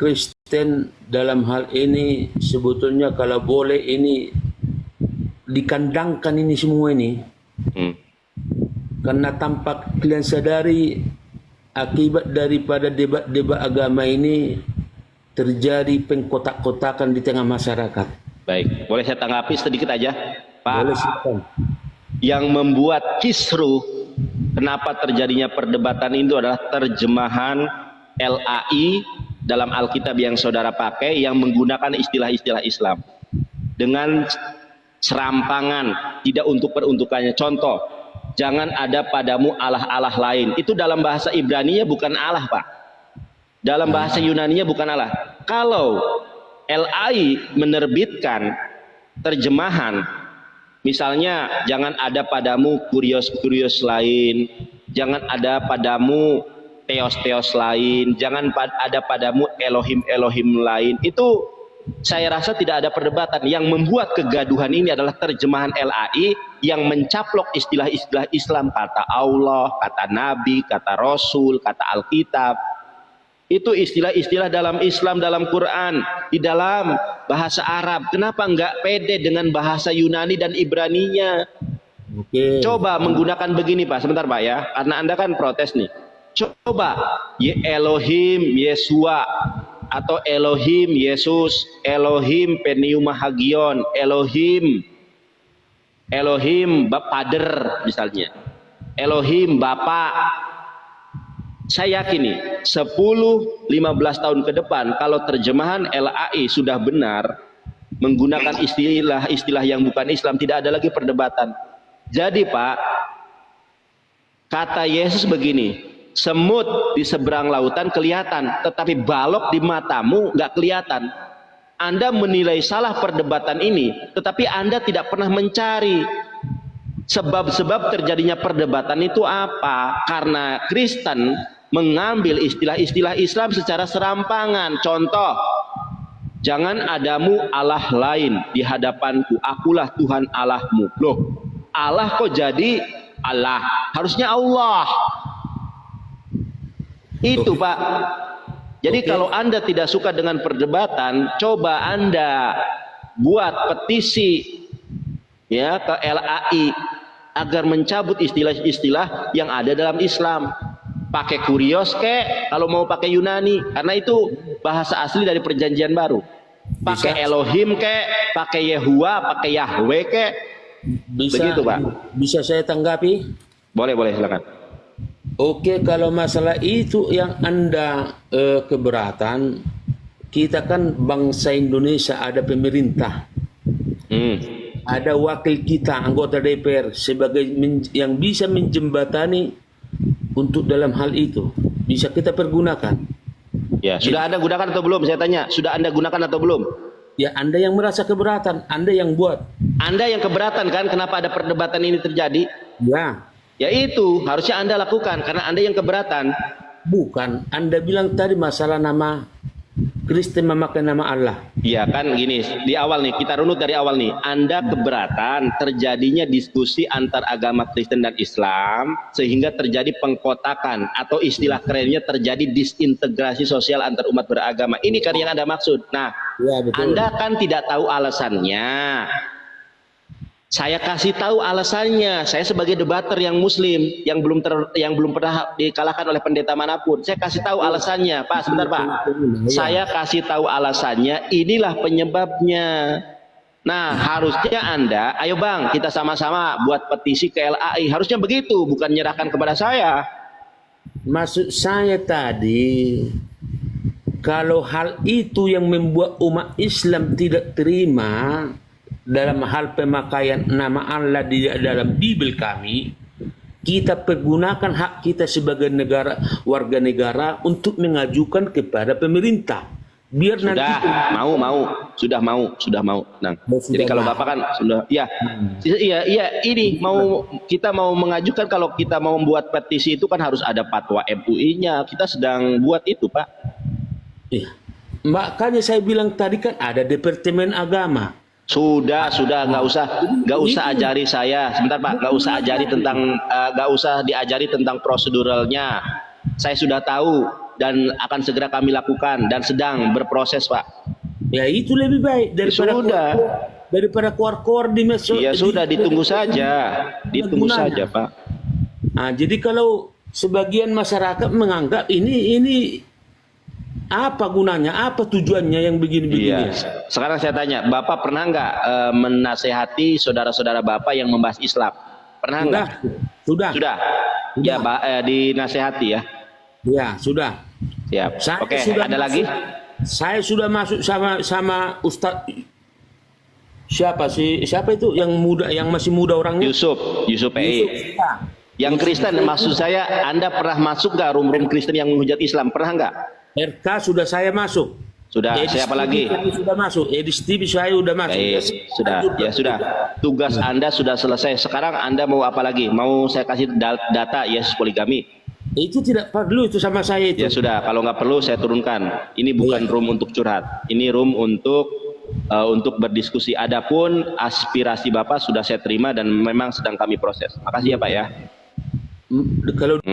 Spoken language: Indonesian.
Kristen dalam hal ini sebetulnya kalau boleh ini dikandangkan ini semua ini. Karena tampak kalian sadari akibat daripada debat-debat agama ini terjadi pengkotak-kotakan di tengah masyarakat. Baik, boleh saya tanggapi sedikit aja, Pak? Boleh, silakan. Yang membuat kisruh kenapa terjadinya perdebatan itu adalah terjemahan LAI dalam Alkitab yang saudara pakai yang menggunakan istilah-istilah Islam dengan serampangan, tidak untuk peruntukannya. Contoh, jangan ada padamu Allah-Allah lain. Itu dalam bahasa Ibrani-nya bukan Allah, Pak. Dalam bahasa Yunani-nya bukan Allah. Kalau LAI menerbitkan terjemahan, misalnya jangan ada padamu kurios-kurios lain, jangan ada padamu teos-teos lain, jangan ada padamu Elohim-Elohim lain. Itu saya rasa tidak ada perdebatan. Yang membuat kegaduhan ini adalah terjemahan LAI yang mencaplok istilah-istilah Islam, kata Allah, kata Nabi, kata Rasul, kata Alkitab. Itu istilah-istilah dalam Islam, dalam Quran, di dalam bahasa Arab. Kenapa enggak pede dengan bahasa Yunani dan Ibraninya? Coba menggunakan begini, Pak. Sebentar, Pak, ya. Karena Anda kan protes nih. Coba Elohim Yesua atau Elohim Yesus, Elohim Peniuma Hagion, Elohim Pader misalnya, Elohim Bapa. Saya yakin nih 10-15 tahun ke depan kalau terjemahan LAI sudah benar menggunakan istilah-istilah yang bukan Islam, tidak ada lagi perdebatan. Jadi Pak, kata Yesus begini, semut di seberang lautan kelihatan, tetapi balok di matamu nggak kelihatan. Anda menilai salah perdebatan ini, tetapi Anda tidak pernah mencari sebab-sebab terjadinya perdebatan itu apa. Karena Kristen mengambil istilah-istilah Islam secara serampangan. Contoh, jangan adamu Allah lain di hadapanku, akulah Tuhan Allahmu. Loh, Allah kok jadi Allah? Harusnya Allah. Itu Pak. Jadi kalau Anda tidak suka dengan perdebatan, coba Anda buat petisi ya ke LAI agar mencabut istilah-istilah yang ada dalam Islam. Pakai kurios kek, kalau mau pakai Yunani, karena itu bahasa asli dari Perjanjian Baru. Pakai Elohim kek, pakai Yehua, pakai Yahweh kek. Begitu Pak. Bisa saya tanggapi? Boleh, silakan. Oke, kalau masalah itu yang Anda keberatan, kita kan bangsa Indonesia, ada pemerintah, ada wakil kita, anggota DPR, sebagai yang bisa menjembatani untuk dalam hal itu. Bisa kita pergunakan. Ya, sudah Anda gunakan atau belum? Saya tanya, sudah Anda gunakan atau belum? Ya, Anda yang merasa keberatan, Anda yang buat. Anda yang keberatan kan, kenapa ada perdebatan ini terjadi? Ya. Ya itu harusnya Anda lakukan karena Anda yang keberatan. Bukan, Anda bilang tadi masalah nama Kristen memakai nama Allah. Iya kan gini, di awal nih, kita runut dari awal nih. Anda keberatan terjadinya diskusi antar agama Kristen dan Islam sehingga terjadi pengkotakan atau istilah kerennya terjadi disintegrasi sosial antar umat beragama. Ini kan yang Anda maksud. Nah, ya, betul. Anda kan tidak tahu alasannya. Saya kasih tahu alasannya. Saya sebagai debater yang Muslim yang belum pernah dikalahkan oleh pendeta manapun, saya kasih tahu alasannya. Pak, sebentar Pak. Saya kasih tahu alasannya. Inilah penyebabnya. Nah, harusnya Anda, ayo Bang, kita sama-sama buat petisi ke LAI. Harusnya begitu, bukan menyerahkan kepada saya. Maksud saya tadi, kalau hal itu yang membuat umat Islam tidak terima dalam hal pemakaian nama Allah di dalam Bible kami, kita pergunakan hak kita sebagai warga negara untuk mengajukan kepada pemerintah. Biar sudah nanti sudah mau. Nah, jadi kalau Bapak kan sudah, iya, ini kita mau mengajukan, kalau kita mau membuat petisi itu kan harus ada fatwa MUI-nya. Kita sedang buat itu, Pak. Iya. Makanya saya bilang tadi kan ada Departemen Agama. Sudah, nggak usah ajari saya. Sebentar Pak, nggak usah diajari tentang proseduralnya. Saya sudah tahu dan akan segera kami lakukan dan sedang berproses, Pak. Ya itu lebih baik Sudah. daripada keluar-keluar di medsos. Ya sudah, ditunggu saja. Ditunggu gunanya. saja, Pak. Nah, jadi kalau sebagian masyarakat menganggap ini apa gunanya, apa tujuannya yang begini-begini? Iya. Sekarang saya tanya, Bapak pernah nggak menasehati saudara-saudara Bapak yang membahas Islam? Pernah nggak? Sudah. Ya, dinasehati ya. Ya, sudah. Siap. Saya Oke, sudah ada lagi? Saya sudah masuk sama Ustadz siapa itu yang muda, yang masih muda orangnya? Yusuf PI. Ya. Yang Kristen, maksud saya, Anda pernah masuk nggak room Kristen yang menghujat Islam? Pernah nggak? RK sudah saya masuk. Sudah. Siapa lagi? Saya sudah masuk. Edis TV saya sudah masuk. Baik, sudah. Tugas Anda sudah selesai. Sekarang Anda mau apa lagi? Mau saya kasih data Yesus poligami? Itu tidak perlu itu sama saya itu. Ya sudah, kalau nggak perlu saya turunkan. Ini bukan room untuk curhat. Ini room untuk berdiskusi. Adapun aspirasi Bapak sudah saya terima dan memang sedang kami proses. Makasih ya Pak ya. Kalau